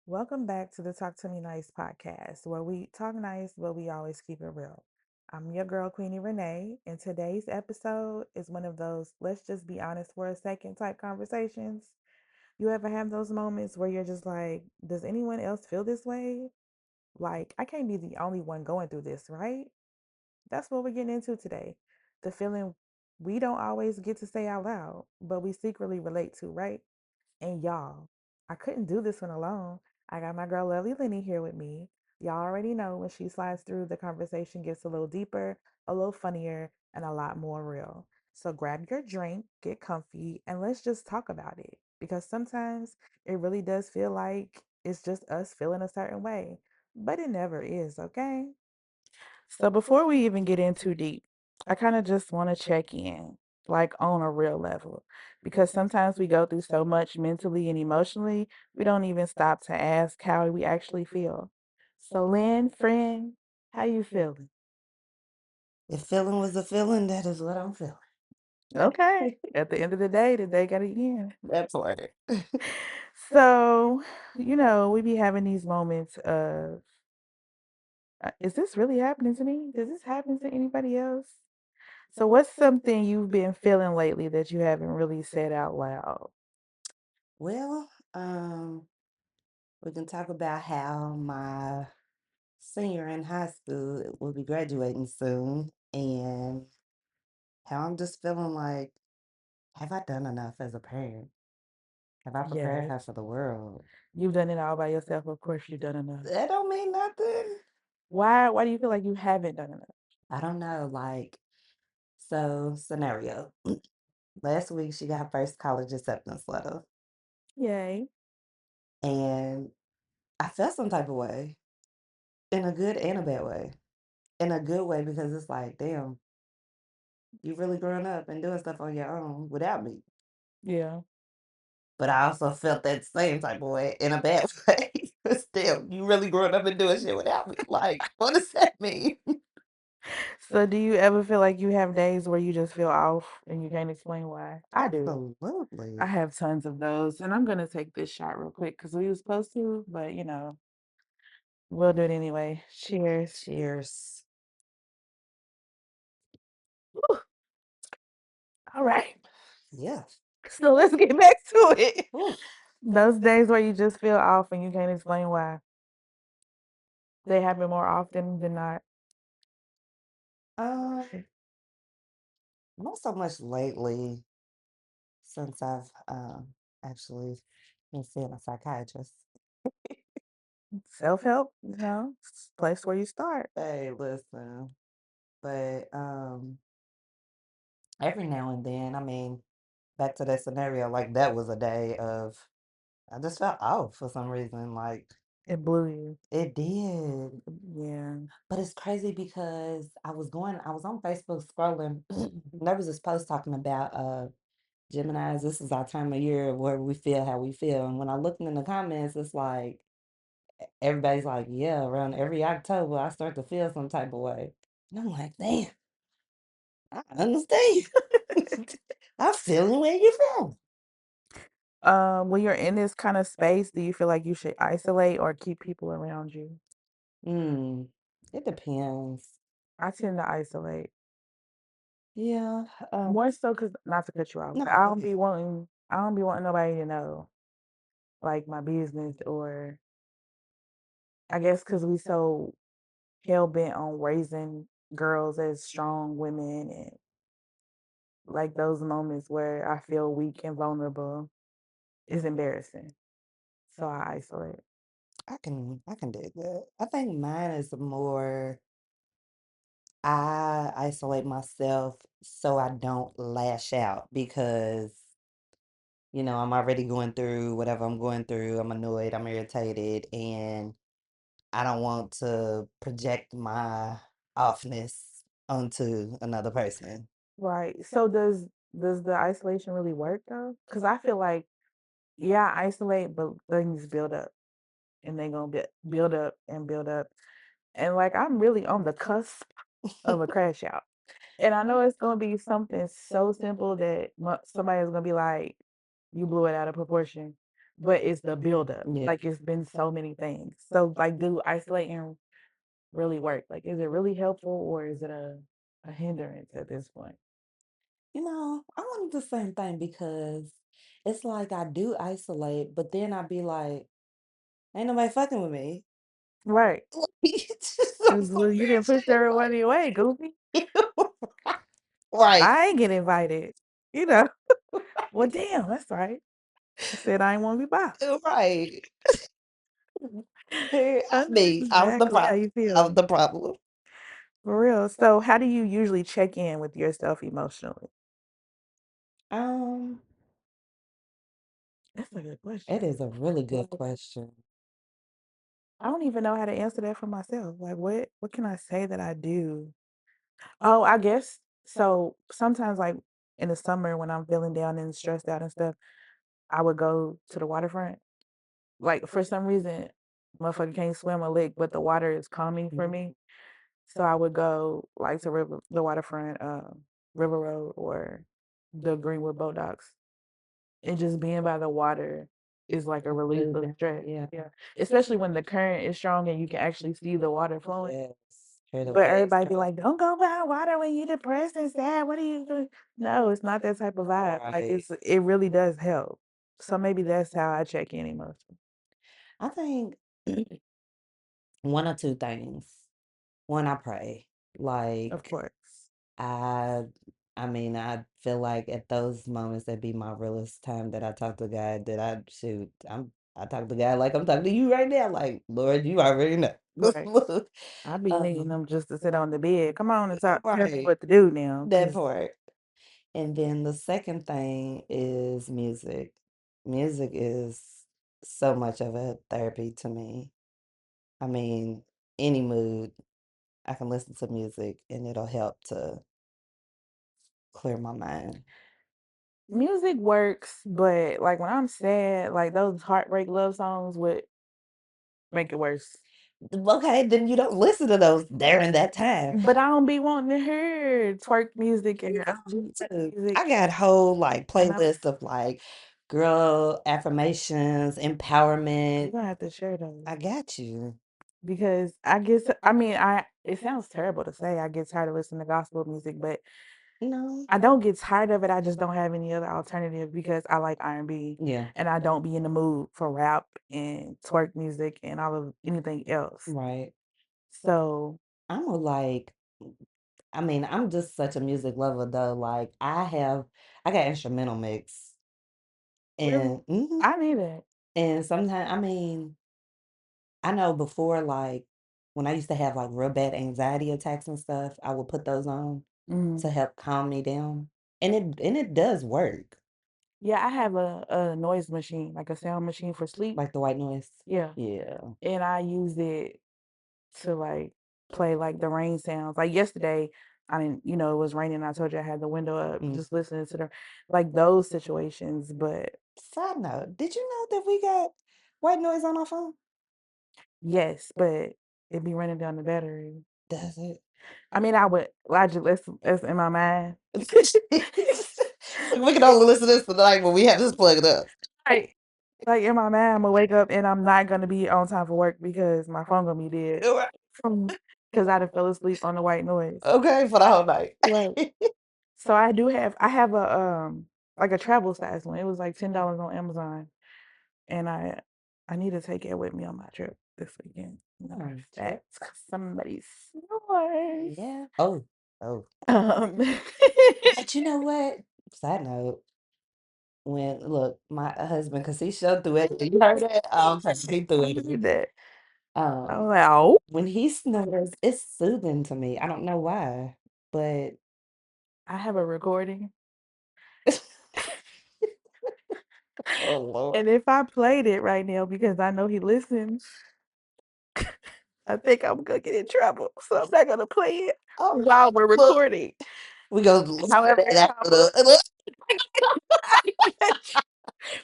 Welcome back to the Talk to Me Nice podcast, where we talk nice, but we always keep it real. I'm your girl, Queenie Renee, and today's episode is one of those let's just be honest for a second type conversations. You ever have those moments where you're just like, does anyone else feel this way? Like, I can't be the only one going through this, right? That's what we're getting into today. The feeling we don't always get to say out loud, but we secretly relate to, right? And y'all, I couldn't do this one alone. I got my girl Lovely Lenny here with me. Y'all already know when she slides through, the conversation gets a little deeper, a little funnier, and a lot more real. So grab your drink, get comfy, and let's just talk about it. Because sometimes it really does feel like it's just us feeling a certain way, but it never is, okay? So before we even get in too deep, I kind of just want to check in, like on a real level, because sometimes we go through so much mentally and emotionally, we don't even stop to ask how we actually feel. So, Lynn, friend, how you feeling? If feeling was a feeling, that is what I'm feeling. Okay. At the end of the day, the day got to end. That part. So, we be having these moments of, is this really happening to me? Does this happen to anybody else? So, what's something you've been feeling lately that you haven't really said out loud? Well, we can talk about how my senior in high school will be graduating soon and how I'm just feeling like, have I done enough as a parent? Have I prepared Yes, her for the world? you've done it all by yourself. Of course, you've done enough. That don't mean nothing. Why do you feel like you haven't done enough? I don't know. So scenario. Last week she got her first college acceptance letter. Yay. And I felt some type of way in a good and a bad way. In a good way because it's like, damn, you really grown up and doing stuff on your own without me. Yeah. But I also felt that same type of way in a bad way. But still, you really growing up and doing shit without me. Like, what does that mean? So, do you ever feel like you have days where you just feel off and you can't explain why? I do. I Absolutely. have tons of those, and I'm gonna take this shot real quick because we were supposed to, but we'll do it anyway. Cheers. Cheers. Whew. All right. Yeah. So let's get back to it. Ooh. Those days where you just feel off and you can't explain why, they happen more often than not. Um, not so much lately since I've actually been seeing a psychiatrist. Self help, place where you start. Hey, listen. But every now and then, I mean, back to that scenario, like that was a day of I just felt off for some reason. Like It blew you. it did. Yeah. But it's crazy because I was on Facebook scrolling. There was this post talking about Geminis, this is our time of year where we feel how we feel. And when I looked in the comments, it's like everybody's like, yeah, around every October I start to feel some type of way. And I'm like, damn, I understand. I'm feeling where you feel. When you're in this kind of space, do you feel like you should isolate or keep people around you? Hmm. It depends. I tend to isolate. Yeah. More so because not to cut you off, but No, go ahead. I don't be wanting nobody to know like my business, or I guess because we so hell bent on raising girls as strong women, and like those moments where I feel weak and vulnerable is embarrassing. So I isolate. I can dig that. I think mine is more I isolate myself so I don't lash out because, I'm already going through whatever I'm going through. I'm annoyed, I'm irritated, and I don't want to project my offness onto another person. Right. So does the isolation really work though? Because I feel like, yeah, I isolate, but things build up and they gonna build up and build up. And like I'm really on the cusp of a crash out. And I know it's gonna be something so simple that somebody's gonna be like, you blew it out of proportion. but it's the buildup. Yeah. Like it's been so many things. So like, do isolating really work? Like, is it really helpful or is it a hindrance at this point? I wanted the same thing because it's like I do isolate, but then I be like, ain't nobody fucking with me. Right. It's just some Because you didn't weird push shit. everybody away, goofy. Like, right. I ain't get invited. You know. Well, damn, that's right. I said I ain't want to be by. Right. Here, I know I was the exactly how problem. you I was feel. the problem. For real. So, how do you usually check in with yourself emotionally? Um, That's a good it question. is a really good question. I don't even know how to answer that for myself. Like, what can I say that I do? Oh, I guess so. Sometimes, like in the summer, when I'm feeling down and stressed out and stuff, I would go to the waterfront. Like for some reason, motherfucker can't swim a lick, but the water is calming for Mhm. me. So I would go like to the waterfront, River Road or the Greenwood Boat Docks, and just being by the water is like a relief of Soothing. stress. Yeah. Yeah, especially when the current is strong and you can actually see the water flowing. Yes. Hear the But waves everybody be come. like, "Don't go by water when you're depressed and sad. What are you doing?" No, it's not that type of vibe. Like Right. it really does help. So maybe that's how I check in emotion. I think one or two things. One, I pray. Of Like course. I I mean, I feel like at those moments that be my realest time that I talk to God, that I talk to God like I'm talking to you right now. Like, Lord, you already know. Right. Look, I be needing um, them just to sit on the bed. Come on and talk. Tell me right. what to do now, That cause part. And then the second thing is music. Music is so much of a therapy to me. I mean, any mood, I can listen to music and it'll help to clear my mind. music works, but like when I'm sad, like those heartbreak love songs would make it worse. Okay, then you don't listen to those during that time. But I don't be wanting to hear twerk music and Me too. music, I got whole like and I'm playlist of like girl affirmations, you're empowerment. gonna have to share those I got you. because I guess I mean I it sounds terrible to say I get tired of listening to gospel music, but No. I don't get tired of it. I just don't have any other alternative because I like R&B Yeah, and I don't be in the mood for rap and twerk music and all of anything else. right. So, I'm a like I mean, I'm just such a music lover though. Like I got instrumental mix really, and I need it. and sometimes I mean, I know before like when I used to have like real bad anxiety attacks and stuff, I would put those on Mhm. to help calm me down. And it does work. Yeah, I have a noise machine, like a sound machine for sleep. Like the white noise. Yeah, Yeah. and I use it to like play like the rain sounds. Like yesterday, I didn't, it was raining. I told you I had the window up, Mm. just listening to the like those situations. But Side note, did you know that we got white noise on our phone? yes, but it'd be running down the battery. Does it? I mean, I would logic. That's in my mind. Look, we can only listen to this tonight when we have this plugged up. Right. Like in my mind, I'm gonna wake up and I'm not gonna be on time for work because my phone gonna be dead. Right. Because I done fell asleep on the white noise. Okay, for the whole night. Right. So I have a travel size one. It was like $10 on Amazon. And I need to take it with me on my trip this weekend. Matter of Oh, shit. fact, 'cause somebody snores. Yeah. Oh, oh. Um, But you know what? Side note, when look, my husband, because he showed through it. You heard that? Okay, he threw I it. need that. I'm Um, like, oh, when he snores, it's soothing to me. I don't know why, but I have a recording. oh Lord. And if I played it right now because I know he listens, I think I'm gonna get in trouble. So I'm not gonna play it Oh, while we're look, recording. we go listen to However, that if I after put the.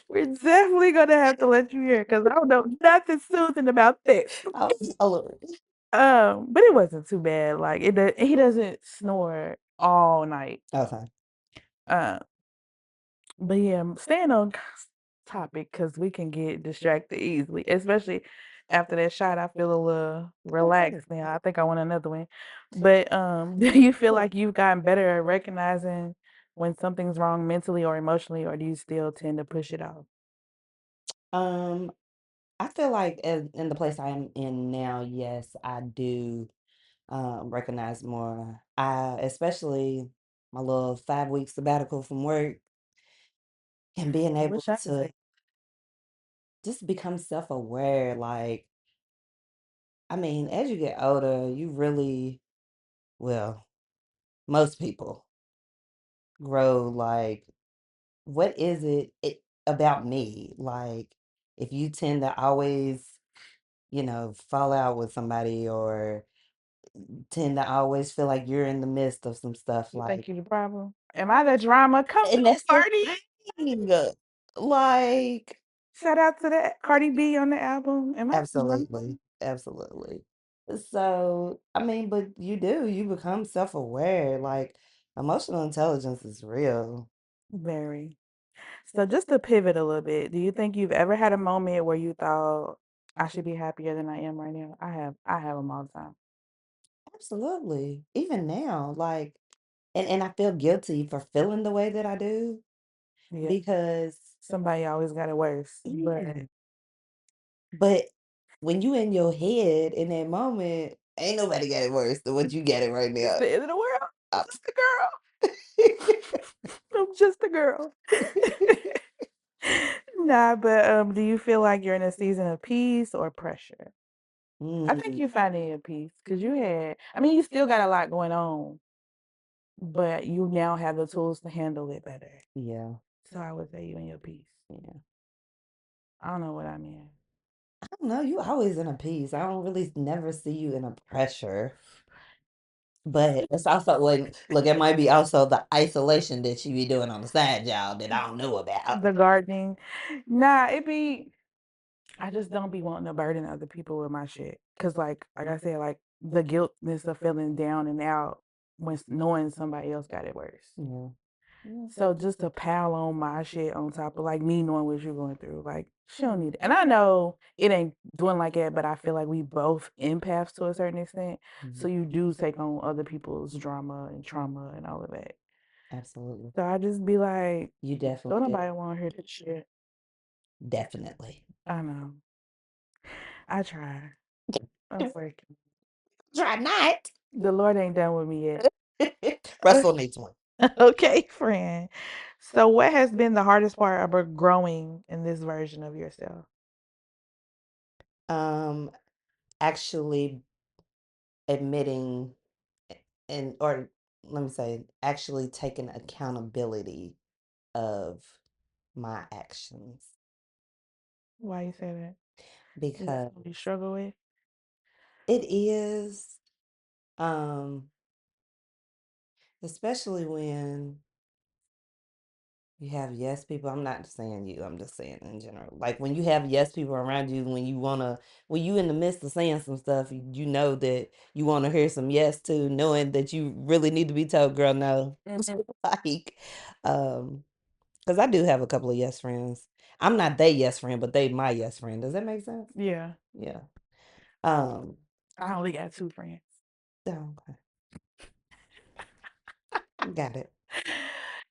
we're definitely gonna have to let you hear because I don't know nothing soothing about this. Oh, oh Lord. But it wasn't too bad. Like he doesn't snore all night. Okay. Uh, but yeah, staying on topic because we can get distracted easily, especially after that shot. I feel a little relaxed now. I think I want another one. But do you feel like you've gotten better at recognizing when something's wrong mentally or emotionally, or do you still tend to push it off? Um, I feel like in the place I am in now, yes, I do recognize more. I especially my little 5 week sabbatical from work and being I able wish I could to take. just become self aware. Like, I mean, as you get older, you really, well, most people grow like, what is it about me? Like, if you tend to always, fall out with somebody or tend to always feel like you're in the midst of some stuff, You think like, you the problem? Am I the drama? Come and through, that's the Cardi. thing. Like, Shout out to that Cardi B on the album. Am I the drama? absolutely, absolutely. So, I mean, but you become self-aware. Like, emotional intelligence is real. Very. So just to pivot a little bit, do you think you've ever had a moment where you thought I should be happier than I am right now? I have them all the time. Absolutely. Even now, like, and I feel guilty for feeling the way that I do Yeah. because Somebody always got it worse. yeah, but when you in your head in that moment, ain't nobody got it worse than what you got it right It's now. the end of the world. I'm Uh, just a girl. I'm just a girl. Nah, but do you feel like you're in a season of peace or pressure? I think mm, you're finding your peace because I mean, you still got a lot going on, but you now have the tools to handle it better. yeah, So I would say you in your peace. yeah. I don't know what I mean. I don't know. You always in a peace. I don't really never see you in a pressure. But it's also when look, it might be also the isolation that you be doing on the side, y'all, that I don't know about. The gardening. Nah, it be I just don't be wanting to burden other people with my shit. Cause like I said, like the guiltness of feeling down and out when knowing somebody else got it worse. Yeah. Yeah. So just to pile on my shit on top of like me knowing what you're going through, like she don't need it. And I know it ain't doing like that, but I feel like we both empaths to a certain extent. So Mhm. you do take on other people's drama and trauma and all of that. Absolutely. So I just be like, You don't definitely nobody want to hear that shit. definitely. I know. I try. I'm working. Try not. The Lord ain't done with me yet. Russell needs one. Okay, friend. So what has been the hardest part about growing in this version of yourself? Um, actually admitting and or let me say, actually taking accountability of my actions Why you say that? Is that because something you struggle with? it is especially when you have yes people. I'm not saying you, I'm just saying in general. Like when you have yes people around you, when you in the midst of saying some stuff, you know that you want to hear some yes to, knowing that you really need to be told, girl, no. Mhm. Like, um, because I do have a couple of yes friends. I'm not they yes friend, but they my yes friend. Does that make sense? Yeah. Yeah. Um, I only got two friends. oh, okay. Got it.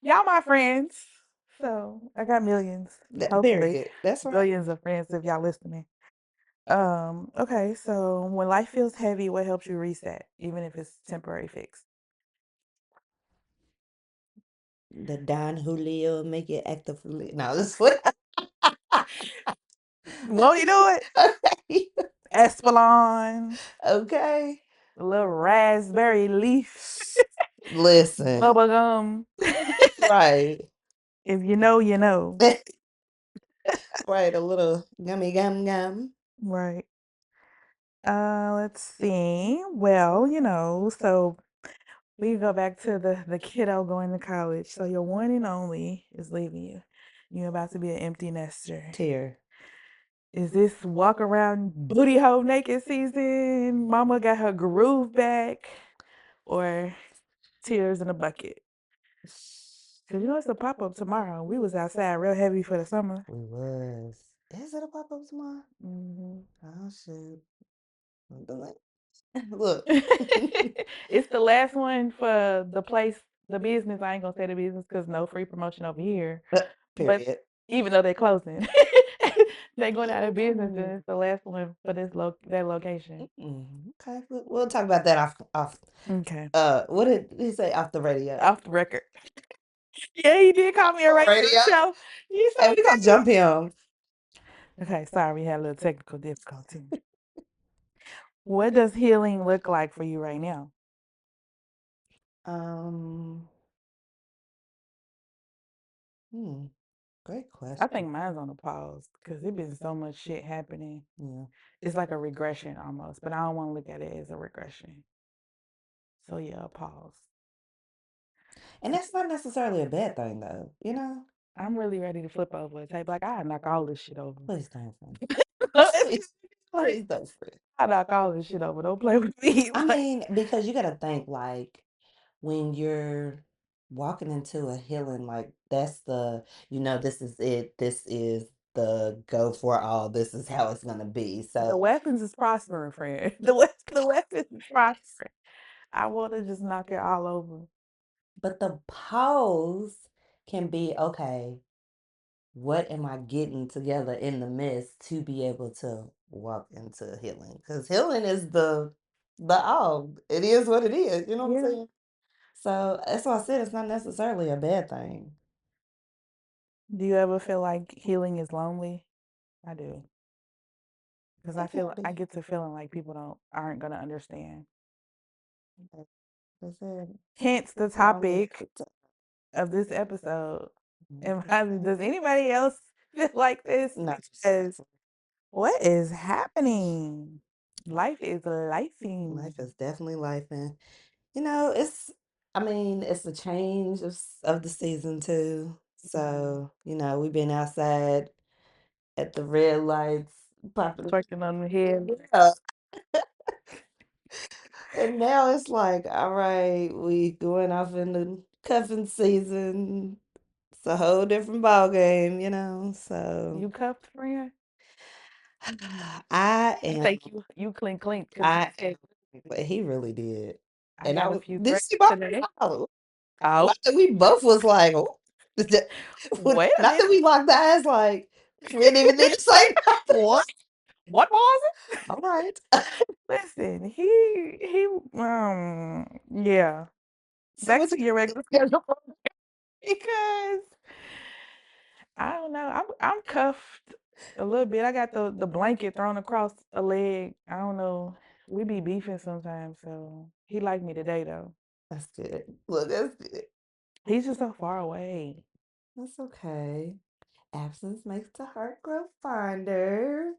Y'all my friends. So I got millions. Hopefully. Period. That's right. Billions of friends if y'all listening. Okay, so when life feels heavy, what helps you reset, even if it's temporary fix? The Don Julio make it actively. No, this what. Won't you do it? Okay. Espalon, Okay. a little raspberry leaf, Listen. bubble gum. Right. If you know, you know. Right. A little gummy gum gum. Right. Let's see. Well, so we go back to the kiddo going to college. So your one and only is leaving you. You're about to be an empty nester. Tear. Is this walk around booty hole naked season? Mama got her groove back, or tears in a bucket? Cause you know it's a pop up tomorrow. We was outside real heavy for the summer. We was. Is it a pop-up tomorrow? Hmm. Oh shit. Look. It's the last one for the place, the business. I ain't gonna say the business because no free promotion over here. But Period. even though they're closing, they going out of business, and it's the last one for that location. Okay, we'll talk about that off. Okay, What did he say off the radio? off the record. Yeah, he did call me a radio Radio. show. You Hey, so we gonna crazy. jump him. Okay, sorry, we had a little technical difficulty. What does healing look like for you right now? Um, hmm, great I question. think mine's on a pause because it been so much shit happening. Yeah, It's like a regression almost, but I don't want to look at it as a regression. So yeah, a pause. and that's not necessarily a bad thing, though. You know, I'm really ready to flip over a tape. Like I knock all this shit over. please don't, friend. It's Please, like please don't, friend. I knock all this shit over. Don't play with me. I Like mean, because you gotta think like when you're walking into a healing, like that's this is it. This is the go for all. This is how it's gonna be. the So, weapons is prospering, friend. The weapons is prospering. I want to just knock it all over. but the pause can be okay. What am I getting together in the midst to be able to walk into healing? Because healing is the all. It is what it is. You know what I'm Yeah. saying? So that's why I said it's not necessarily a bad thing. Do you ever feel like healing is lonely? I do. Because I It can feel I be. get to feeling like people aren't gonna understand. Like I said, Hence the it's lonely. topic of this episode. Mhm. And does anybody else feel like this? Not Because just what is happening? Life is lifing. life is definitely life, and it's. I mean, it's a change of the season too. So we've been outside at the red lights, popping. Twerking on the head. Yeah. And now it's like, all right, we going off in the cuffing season. It's a whole different ball game. So You cuffed, friend? I I am, think you clink clink because I am, but he really did. I And got a few did you threats see my today. profile? Oh, Not that we both was like, oh, wait a not that minute. we locked eyes like, we didn't even need to say nothing. What? What was it? All right. Listen, yeah. So Back what to your regular schedule because I don't know. I'm cuffed a little bit. I got the blanket thrown across a leg. I don't know. We be beefing sometimes, so he liked me today though. that's good. Look, that's good. He's just so far away. That's okay. Absence makes the heart grow fonder.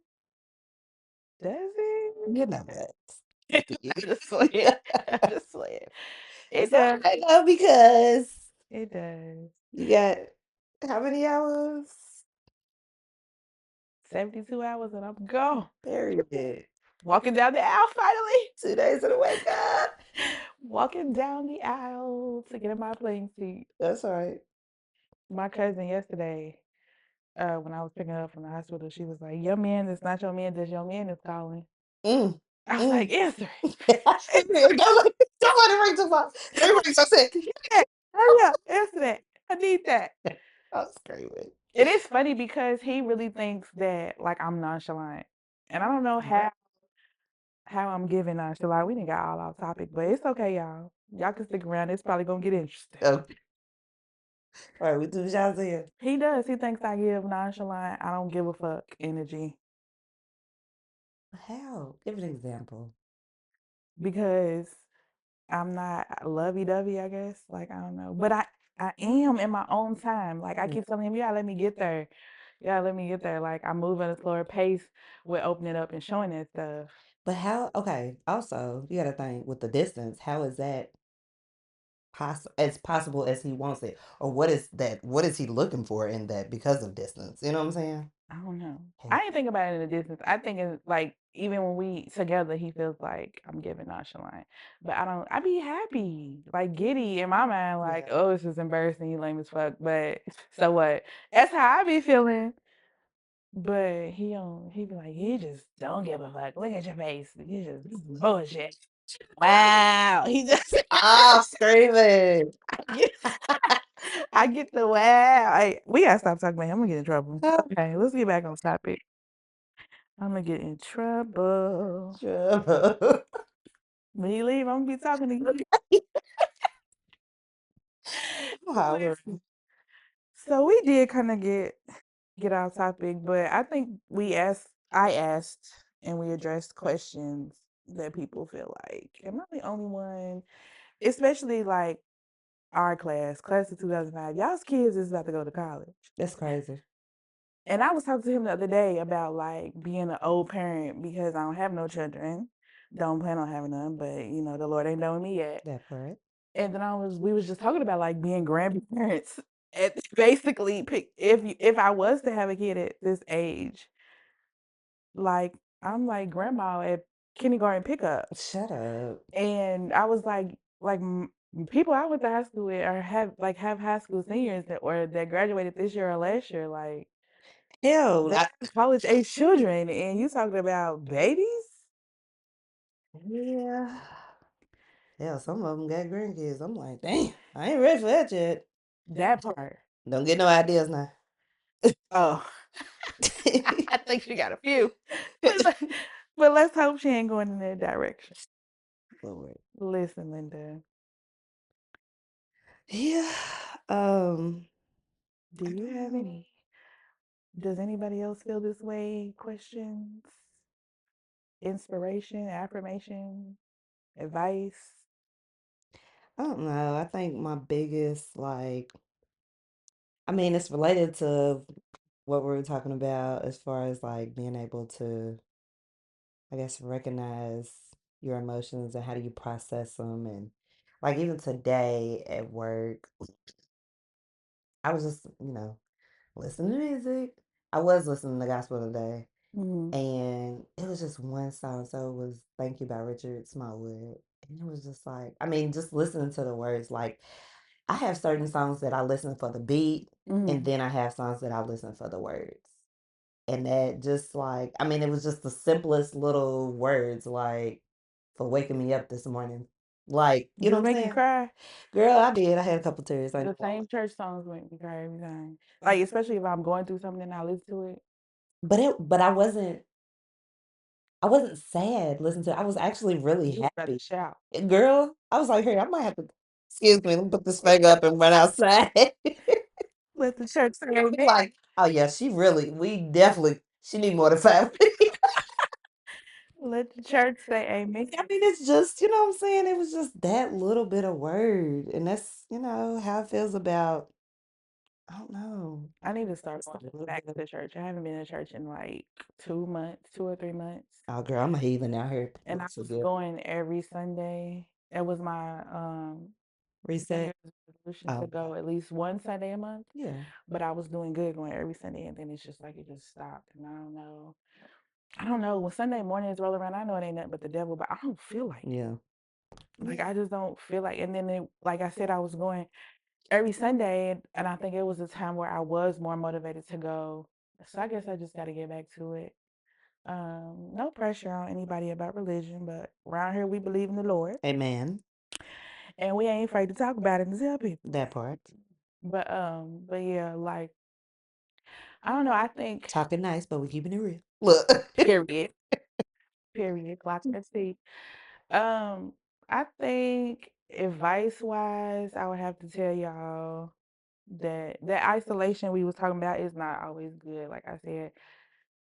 Does it? You know that. I just playing. I just playing. It It's does. okay though because It does. you got how many hours? 72 hours and I'm gone. Period. Walking down the aisle finally. 2 days to wake up. Walking down the aisle to get in my playing seat. That's all right. My cousin yesterday, when I was picking her up from the hospital, she was like, "Your man is not your man. This your man is calling." Mm, I was like, mm. "Answer." Don't let it ring too much. It rings so sick. Yeah, hurry up, answer that. I need that. I was screaming. It is funny because he really thinks that like I'm nonchalant, and I don't know how I'm giving nonchalant. We didn't got all off topic, but it's okay, y'all. Y'all can stick around. It's probably gonna get interesting. Okay. All right, we do shots here. He does. He thinks I give nonchalant. I don't give a fuck energy How? Give an example. because I'm not lovey-dovey, I guess. Like, I don't know. But I am in my own time. Like, I keep telling him, yeah, let me get there. Yeah, let me get there. Like, I'm moving at a slower pace with opening up and showing that stuff. But how? Okay. Also, you got to think with the distance. How is that as possible as he wants it, or what is that? What is he looking for in that because of distance? You know what I'm saying? I don't know. I Okay. didn't think about it in the distance. I think it's like even when we together, he feels like I'm giving nonchalant. But I don't. I be happy, like giddy in my mind, like, Yeah. oh, this is embarrassing. You lame as fuck. But so what? That's how I be feeling. But he don't. He be like, you just don't give a fuck. Look at your face. You just this is bullshit. Wow. He just. Oh, screaming. I get, I get the wow. We gotta stop talking about him. I'm gonna get in trouble. Okay, let's get back on topic. I'm gonna get in trouble. Trouble. When you leave, I'm gonna be talking to you. Hollering. So we did kind of get off topic, but I think I asked, and we addressed questions that people feel like, am I the only one? Especially like our class of 2005. Y'all's kids is about to go to college. That's crazy. And I was talking to him the other day about like being an old parent because I don't have no children. Don't plan on having none, but the Lord ain't done with me yet. That part. And then we was just talking about like being grandparents. And basically, if I was to have a kid at this age, like I'm like grandma at kindergarten pickup, Shut up. and I was like people I went to high school with or have high school seniors that graduated this year or last year, like Hell, they're college age children, and you talking about babies? yeah. Hell, some of them got grandkids. I'm like, damn, I ain't ready for that yet. That part. Don't get no ideas now. Oh, I think she got a few, but but let's hope she ain't going in that direction. Lord. Listen, Linda, Yeah. Um, do I you don't have know. any? Does anybody else feel this way? Questions, inspiration, affirmation, advice? I don't know. I think my biggest, like, I mean, it's related to what we were talking about as far as like being able to, I guess, recognize your emotions and how do you process them. And like, even today at work, I was just, listening to music. I was listening to gospel today. Mm-hmm. And it was just one song. So it was Thank You by Richard Smallwood. And it was just like, I mean, just listening to the words, like I have certain songs that I listen for the beat, and Mm-hmm. then I have songs that I listen for the words. And that just like, I mean, it was just the simplest little words, like for waking me up this morning. Like, you know Do it what I'm make you saying? cry? Girl, I did. I had a couple tears. I The same church songs make me cry every time. Like especially if I'm going through something and I listen to it. but I wasn't sad listening to it. I was actually really You about to happy. shout. Girl, I was like, "Hey, I might have to excuse me, let me put this finger up and run outside." Let the church say Like, amen. "Oh, yeah, she need more than 5." Let the church say amen. I mean, it's just, you know what I'm saying? It was just that little bit of word, and that's, how it feels about, I don't know, I need to start just a going little back bit of, to church. I haven't been to church in like 2 months, 2 or 3 months. oh, girl, I'm a heathen out here. And I was going every Sunday. It was my New Reset. Year's resolution to Oh, go at least one Sunday a month. yeah. But I was doing good going every Sunday, and then it's just like it just stopped. And I don't know. I don't know. When Sunday mornings roll around, I know it ain't nothing but the devil, but I don't feel like it. Yeah. Like Yeah. I just don't feel like. And then like I said, I was going every Sunday, and I think it was a time where I was more motivated to go. So I guess I just got to get back to it. No pressure on anybody about religion, but around here we believe in the Lord, Amen. and we ain't afraid to talk about it and tell people. That part. But yeah, like I don't know. I think Talking nice, but we keeping it real. Look. period, period, clock and see. Um, I think advice wise, I would have to tell y'all that isolation we was talking about is not always good. Like I said,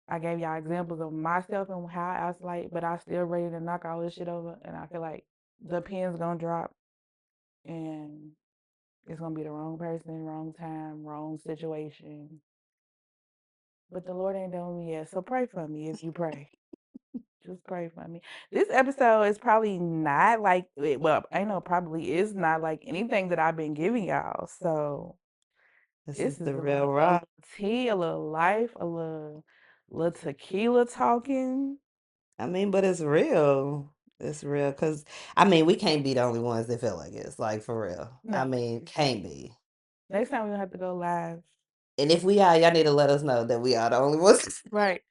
I gave y'all examples of myself and how I isolate, but I still ready to knock all this shit over. And I feel like the pen's gonna drop and it's gonna be the wrong person, wrong time, wrong situation. But the Lord ain't done me yet. So pray for me if you pray. Just pray for me. This episode is probably not like well, I know probably is not like anything that I've been giving y'all. So This is this is the real like a rock. little tea, a little life, a little tequila talking. I mean, but it's real. It's real because I mean, we can't be the only ones that feel like it's like for real. I No. mean, can't be. Next time we gonna have to go live. And if we are, y'all need to let us know that we are the only ones. Right.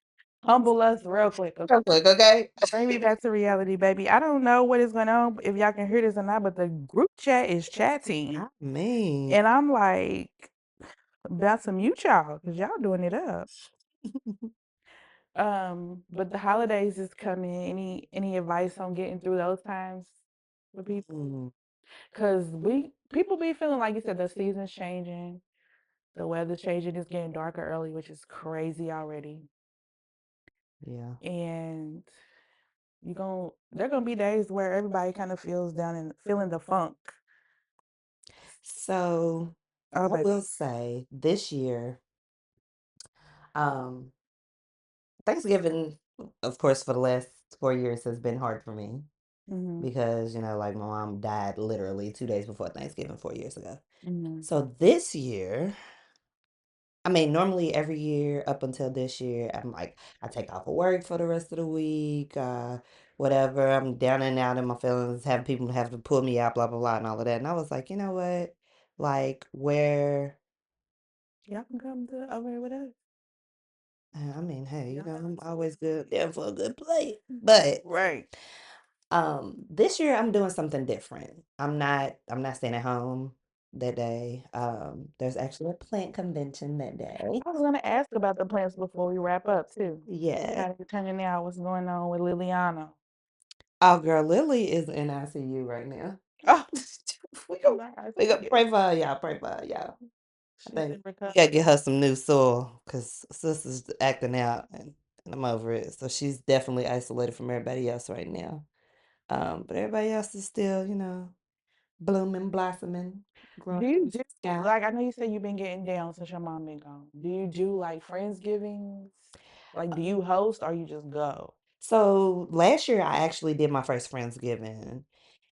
Humble us real quick. Okay? Real quick, okay? Bring me back to reality, baby. I don't know what is going on, if y'all can hear this or not, but the group chat is chatting. I mean, And I'm like, about to mute y'all because y'all doing it up. But the holidays is coming. Any advice on getting through those times for people? mm, Because people be feeling like you said the season's changing, the weather's changing, it's getting darker early, which is crazy already. yeah. And there gonna be days where everybody kind of feels down and feeling the funk. So Oh, I baby. will say this year, um, Thanksgiving, of course, for the last 4 years has been hard for me Mm-hmm. because, like my mom died literally 2 days before Thanksgiving 4 years ago. Mm-hmm. So this year, I mean, normally every year up until this year, I'm like, I take off of work for the rest of the week, whatever. I'm down and out in my feelings, having people have to pull me out, blah, blah, blah, and all of that. And I was like, you know what? Like, where, Y'all can come to over here with us. I mean, hey, Y'all have I'm a always good there for a good play. But right. this year I'm doing something different. I'm not staying at home that day. There's actually a plant convention that day. I was gonna ask about the plans before we wrap up too. Yeah. How you turning out? What's going on with Liliana? Oh, girl, Lily is in ICU right now. Oh, we she's go, not we go ICU. pray for her, y'all. Pray for her, y'all. I She's think in we gotta recovery. get her some new soil because sister's acting out, and I'm over it. So she's definitely isolated from everybody else right now. But everybody else is still, blooming, blossoming, Do growing you through do the sky. like I know you said you've been getting down since your mom been gone. Do you do like friendsgivings? Like, do you host or you just go? So last year I actually did my first Friendsgiving,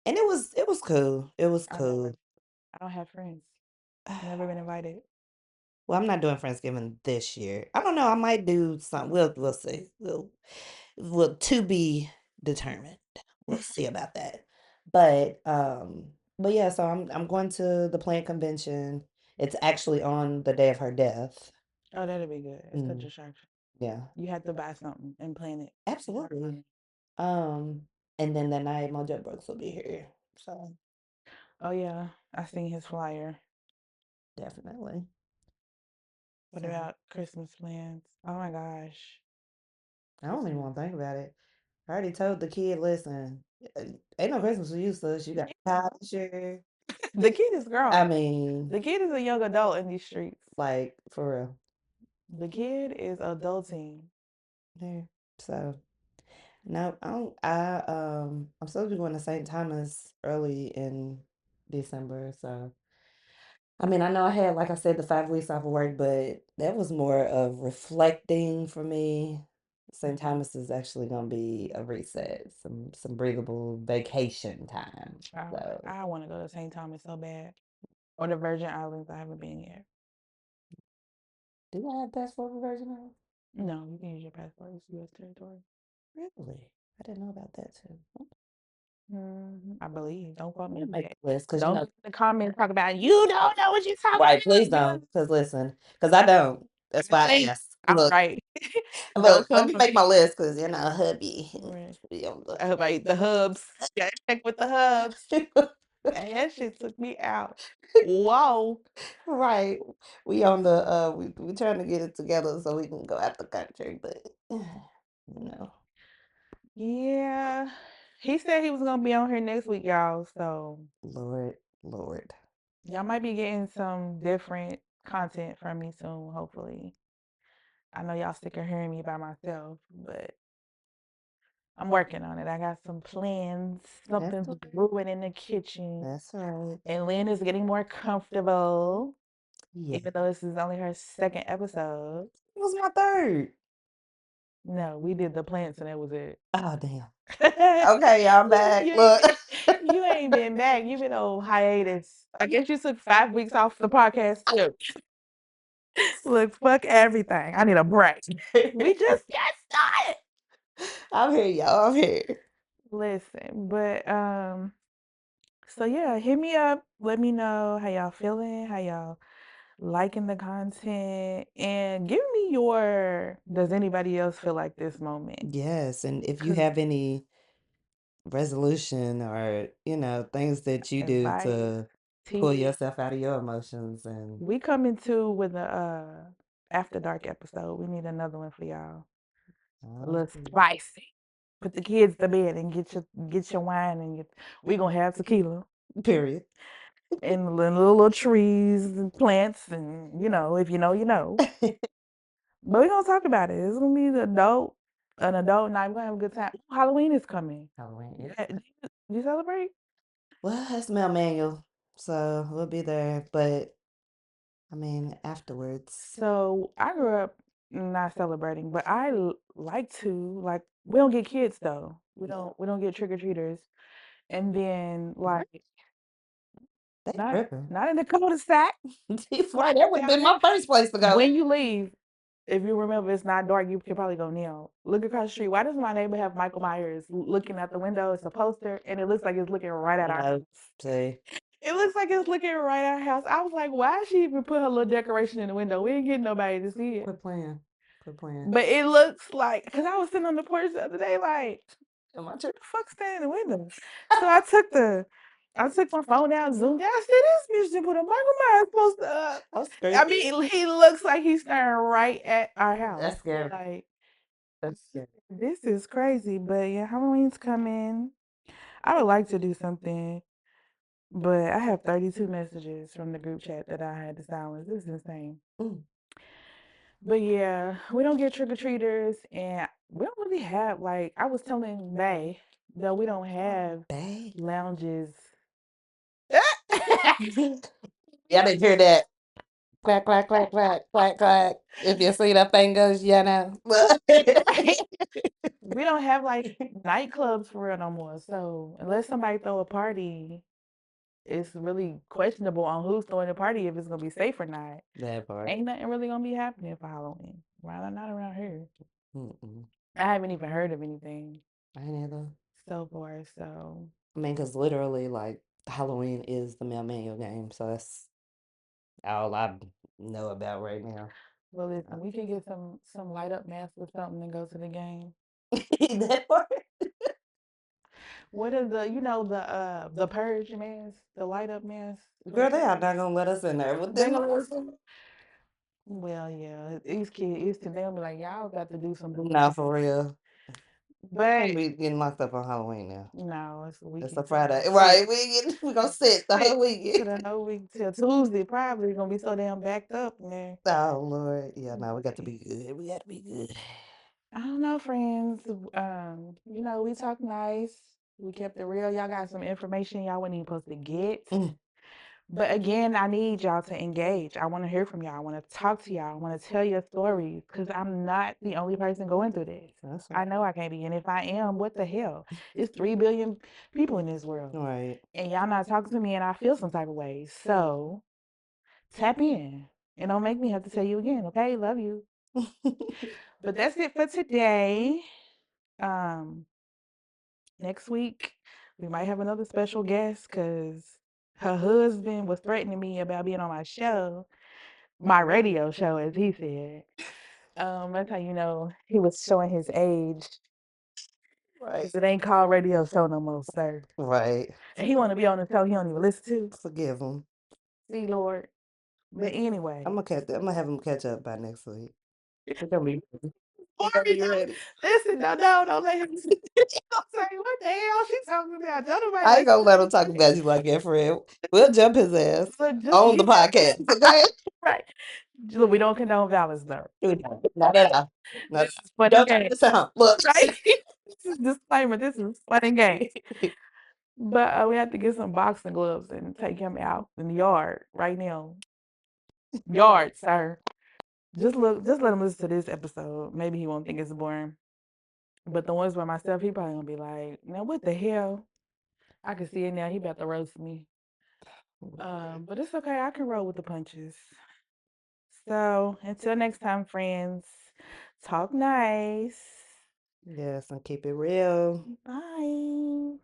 and it was cool. It was I never. cool. I don't have friends. Never been invited. Well, I'm not doing Friendsgiving this year. I don't know. I might do some. We'll see. We'll to be determined. We'll see about that. But yeah. So I'm going to the plant convention. It's actually on the day of her death. Oh, that'd be good. It's a Mm, distraction. yeah, You have to buy something and plan it. Save her absolutely. money. And then that night my jet Brooks will be here. So Oh yeah, I seen his flyer. definitely. What So about Christmas plans? Oh my gosh, I don't even Christmas. want to think about it. I already told the kid, listen, ain't no Christmas for you, sis. You got a this year. The kid is I grown. mean, The kid is a young adult in these streets. like for real. The kid is adulting. Yeah. So no, I don't. I'm supposed to be going to St. Thomas early in December. So I mean, I know I had, like I said, the 5 weeks off of work, but that was more of reflecting for me. St. Mhm. Thomas is actually gonna be a reset, some breathable vacation time. So I want to go to St. Thomas so bad, or the Virgin Islands. I haven't been yet. do I have passport for Virgin Islands? No, you can use your passport. It's U.S. territory. Really? I didn't know about that too. I believe. Don't quote Let me me on make that. a list because Don't get in the comments talk about you don't know what you're talking right, please about. don't. Because listen, because I don't. That's I why I think asked. I'm Look, right. Don't look, let come me for make me. my list because hubby. Right. be on Like the hubs. Gotta check with the hubs. the- Man, that shit took me out. Whoa. Right. We on the we trying to get it together so we can go out the country, but no. Yeah. He said he was gonna be on here next week, y'all. So Lord, Lord. y'all might be getting some different content from me soon, hopefully. I know y'all sick of hearing me by myself, but I'm working on it. I got some plans. That's Something's brewing in the kitchen. that's right. And Lynn is getting more comfortable, Yeah. even though this is only her second episode. It was my third. No, we did the plants and that was it. Oh damn. Okay, y'all back. You ain't Look. been you ain't been back. You've been on hiatus. I guess you took 5 weeks off the podcast too. Look, fuck everything. I need a break. We just got started. I'm here, y'all. I'm here. Listen, but so yeah, hit me up. Let me know how y'all feeling, how y'all liking the content, and give me your does anybody else feel like this moment? Yes, and if you Cause have any resolution or, things that you do advice, to pull tea, yourself out of your emotions and we coming to with a after dark episode. We need another one for y'all. A oh, little spicy. Put the kids to bed and get your wine and we gonna have tequila period. and little trees and plants and if you know, you know. But we're gonna talk about it. It's gonna be an adult night. We're gonna have a good time. Halloween is coming. Halloween, yeah. Do you celebrate? Well, it's Mel Manual, so we'll be there. But I mean, afterwards, So I grew up not celebrating, but like to like we don't get kids though. We don't get trick or treaters. And then what? like They not tripping. not in the cul-de-sac. Right, that would have Down been there. my first place to go. When you leave, if you remember it's not dark, you can probably go kneel. Look across the street. Why does my neighbor have Michael Myers looking at the window? It's a poster and it looks like it's looking right at our No, see, it looks like it's looking right at our house. I was like, why she even put her little decoration in the window? We ain't getting nobody to see it. quit playing, quit playing. But it looks like because I was sitting on the porch the other day, like, Am I who tripping? the fuck standing in the window? So I took my phone out, zoomed out. I said, this bitch didn't put a Michael Myers poster up. I'm I screaming. mean, he looks like he's staring right at our house. That's scary. Like, That's scary. this is crazy. But yeah, Halloween's coming. I would like to do something, but I have 32 messages from the group chat that I had to silence. This is insane. Mm, But yeah, we don't get trick or treaters, and we don't really have like I was telling Bay that we don't have babe. lounges. Y'all didn't hear that. Quack, quack, quack, quack, quack, quack. If you see the fingers, you know. We don't have like nightclubs for real no more. So unless somebody throw a party, it's really questionable on who's throwing the party if it's gonna be safe or not. That part. Ain't nothing really gonna be happening for Halloween. Why not around here? Mm-mm. I haven't even heard of anything I ain't either. so far. So I mean, because literally, like, Halloween is the Mel Manual game, so that's all I know about right now. well, listen, we can get some light up mask or something and go to the game. That part. What is the purge mask, the light up mask? Girl, they are not gonna let us in there with They them. gonna listen? Well, yeah, these kids, they gonna be like, y'all got to do some Nah, bougie. for real. I But can't be getting locked up on Halloween now. no, it's a It's a weekend. So we Friday. gonna Right, we gonna sit the sit whole weekend. to the whole week till Tuesday. Probably gonna be so damn backed up in there. Oh Lord. Yeah, no, we got to be good. We got to be good. I don't know, friends. We talk nice. We kept it real. Y'all got some information y'all weren't even supposed to get. Mm, But again, I need y'all to engage. I want to hear from y'all. I want to talk to y'all. I want to tell your stories because I'm not the only person going through this. that's I know I can't be. And if I am, what the hell? It's 3 billion people in this world. right. And y'all not talking to me and I feel some type of way. So tap in. And don't make me have to tell you again, okay? Love you. But that's it for today. Um, Next week we might have another special guest because her husband was threatening me about being on my radio show, as he said. That's how you know he was showing his age. Right. 'Cause it ain't called radio show no more, sir. Right. And he want to be on the show he don't even listen to. Forgive them. See, Lord. But anyway, I'm gonna have them catch up by next week. They're gonna be Barbie, ready. listen, no, don't let him. Don't say what the hell she talking about. Don't nobody I ain't gonna let him talk listen. about you like that, Fred. We'll jump his ass Look, just on the get podcast, okay? right. Look, we don't condone violence, though. We don't. Not at all. Not This at all. is fun and Don't turn games, this on. Look. right? This is disclaimer. This is fun and games. But we have to get some boxing gloves and take him out in the yard right now. Yard, sir. Just let him listen to this episode. Maybe he won't think it's boring. But the ones by myself, he probably gonna be like, now what the hell? I can see it now. He about to roast me. But it's okay. I can roll with the punches. So until next time, friends, talk nice. Yes, and keep it real. Bye.